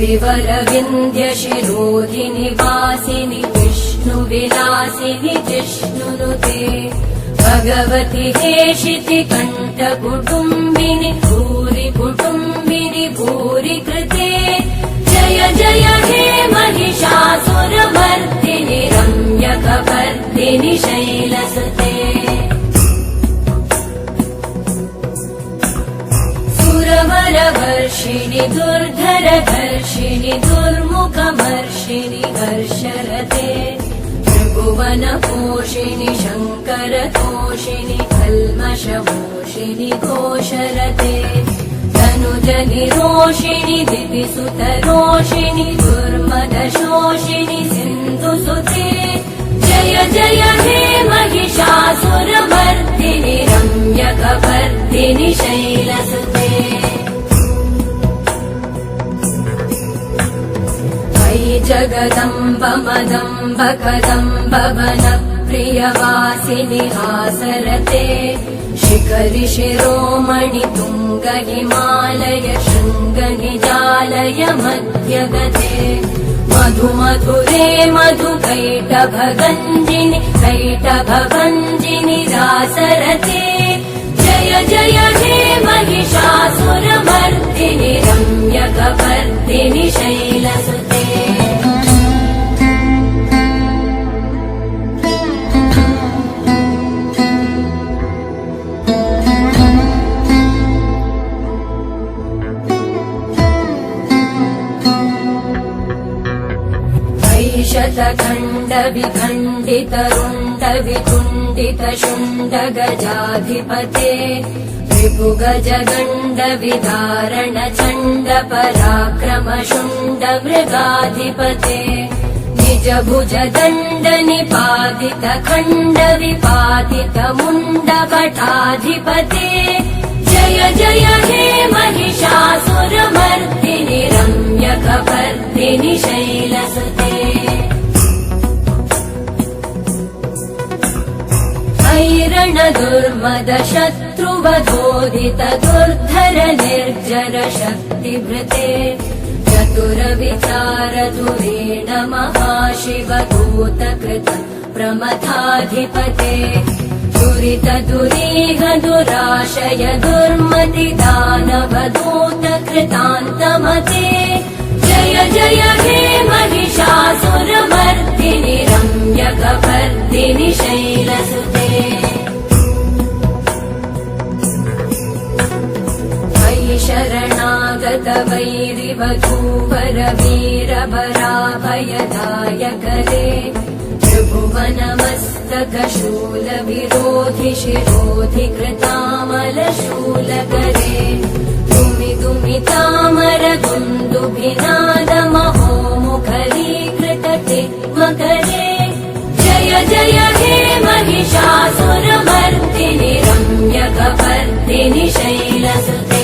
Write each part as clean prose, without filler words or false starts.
गिरिवरविन्द्यशिरोधिनि वासिनि विष्णुविलासिनि जिष्णुनुते भगवति हेशिति कण्ठकुटुम्बिनि भूरि कुटुम्बिनि भूरि कृते जय जय हे महिषासुरमर्दिनि रम्यकपर्दिनि शैलसुते सुरवरवर्षिणि दुर्धरधर्षिणि दुर्मुखमर्षिणि हर्षरते त्रिभुवनपोषिणि शङ्करतोषिणि कल्मषमोषिणि घोषरते तनुजनिरोषिणि दिविसुतरोषिणि दुर्मदशोषिणि सिन्धुसुते जय जय हे महिषासुरमर्दिनि रम्यकपर्दिनि शैलसुते मयि जगदम्ब मदम्ब कदम्ब वनप्रियवासिनि हासरते शिखरि शिरोमणि तुङ्ग हिमालय शृङ्ग निजालय मध्यगते मधु मधुरे मधु कैटभगञ्जिनि कैटभभञ्जिनि रासरते जय जय हे महिषासुरमर्दिनि रम्यकपर्दिनि शैलसुते शतखण्ड विखण्डित रुण्ड विकुण्डित शुण्ड गजाधिपते रिपुगज गण्ड विदारण चण्ड पराक्रम शुण्ड मृगाधिपते निज भुज दण्ड निपातित खण्ड विपातित मुण्ड भटाधिपते जय जय हे महिषासुरमर्दिनि रम्यकपर्दिनि शैलसुते ऐरण दुर्मद शत्रुवधोदित दुर्धर निर्जर शक्तिभृते चतुर विचार धुरेण महाशिव दूतकृत प्रमथाधिपते दुरित दुरीह दुराशय दुर्मति दानव दूत कृतान्तमते जय जय हे महिषासुरमर्दिनि रम्यकपर्दिनि शैलसुते मयि शरणागत वैरिवधूवर वीरभराभयदायकरे त्रिभुवनमस्तक शूल विरोधि शिरोधि कृतामलशूलकरे दुमि दुमि तामर दुन्दुभिनाद महो मुखरीकृतते मकरे जय जय हे महिषासुरमर्दिनि रम्यकपर्दिनि शैलसुते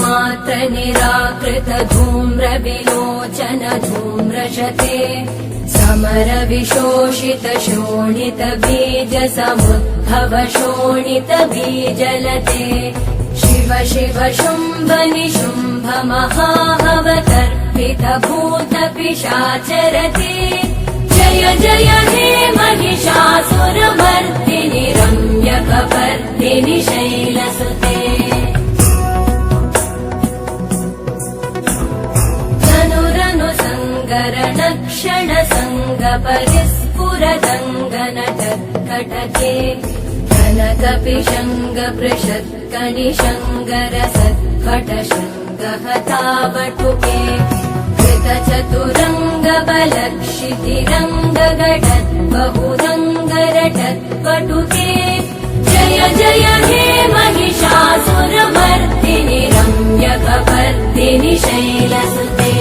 मात्र निराकृत धूम्र विलोचन धूम्रशते समर विशोषित शोणित बीज समुद्भव शोणित बीजलते शिव शिव शुम्भ निशुम्भ महाहव तर्पित भूत पिशाचरते जय जय हे महिषासुरमर्दिनि रम्यकपर्दिनि शैलसुते क्षण संग परिस्फुरदङ्गन टत्कटके कनकपिशङ्ग पृषत्कनिशङ्गर सत्कट शङ्गहतावटुके कृत चतुरङ्ग बलक्षितिरङ्ग गटत् बहुरङ्गरटत्पटुके जय जय हे महिषासुरमर्दिनि रम्यकपर्दिनि शैलसुते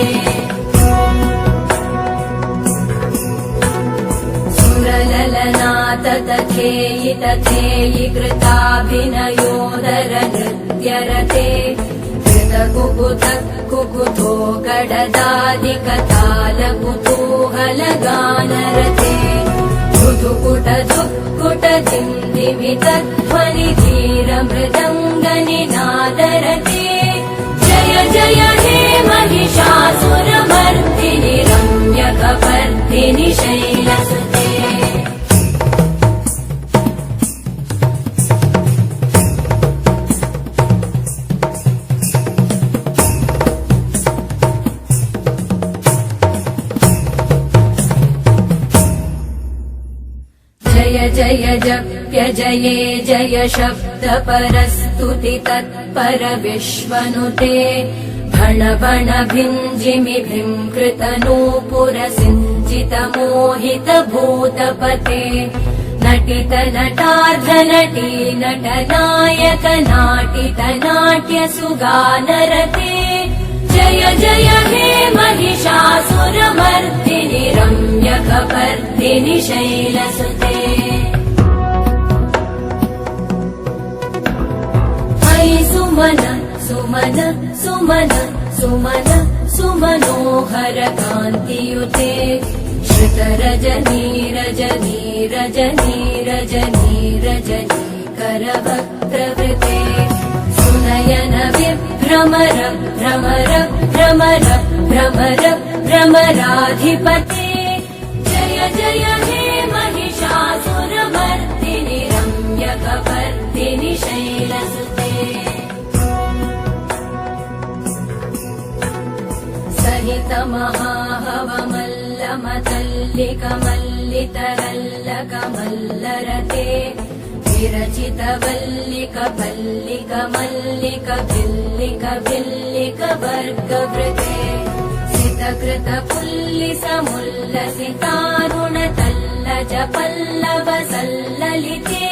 तथेयि तथेयि कृताभिनयोदर नृत्यरते कृत कुकुत कुकुतो गडदादिकताल कुतूहलगानरते धुधुकुट धुक्कुट दिन्दिमितध्वनि धीर मृदङ्गनिनादरते जय जय हे महिषासुरमर्दिनि रम्यकपर्दिनि शैलसुते जय जप्य जये जय शब्द परस्तुति तत्पर विश्वनुते भण भण भिञ्जिमि भृङ्कृत नूपुर सिञ्चित मोहित भूतपते नटित नटार्ध नटी नट नायक नाटित नाट्य सुगानरते जय जय हे महिषासुरमर्दिनि रम्यकपर्दिनि शैलसुते सुमन सुमन सुमन सुमन सुमनोहर कान्तियुते श्रुत रजनी रजनी रजनी रजनी रजनी करवक्त्रवृते सुनयन विभ्रमर भ्रमर भ्रमर भ्रमर भ्रमराधिपते जय जय हे महिषासुरमर्दिनि रम्यकपर्दिनि शैलसुते सहित महाहवमल्लमतल्लिकमल्लितरल्लकमल्लरते विरचित वल्लिक पल्लिक मल्लिक भिल्लिक भिल्लिक वर्गवृते सितकृत पुल्लिस मुल्लसितारुण तल्लज पल्लव सल्ललिते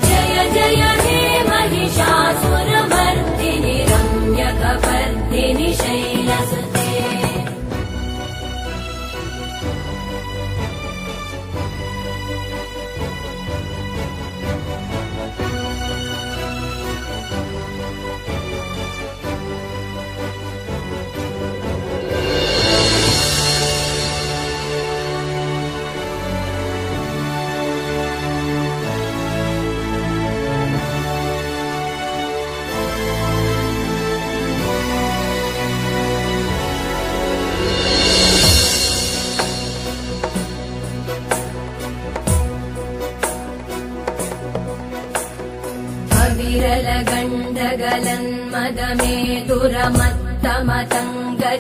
जय जय हे महिषासुरमर्दिनि रम्यकपर्दिनि शैलसुते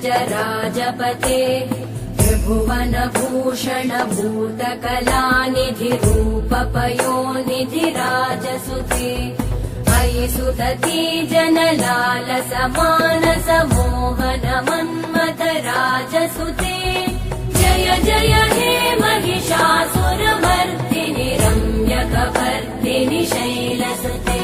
विरलगण्डगलन्मदमेतुरमत्तमतङ्गजराजपते त्रिभुवनभूषण भूतकलानिधिरूपपयोनिधिराजसुते अयि सुदती जनलालस मानस मोहन मन्मथ राजसुते जय जय हे महिषासुरमर्दिनि रम्यकपर्दिनि शैलसुते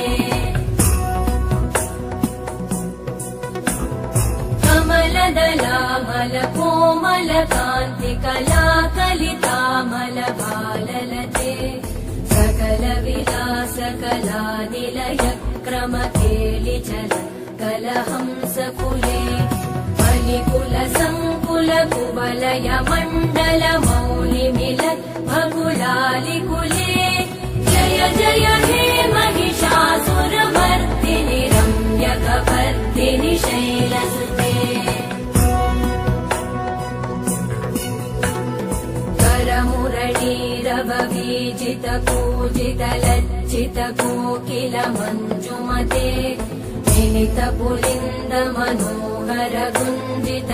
कमलदलामल कोमल कान्ति कला कलितामल भाललते सकल विलास कला निलय क्रम केलिचल कलहंस कुले बलिकुल संकुल कुवलय मण्डल मौलि मिलत् भगुलालिकुले जय जय हे महिषासुरमर्दिनि रम्यकपर्दिनि शैलसुते करमुरलीरववीजित पूजित लज्जित कोकिल मञ्जुमते विनित पुलिन्द मनोहर गुञ्जित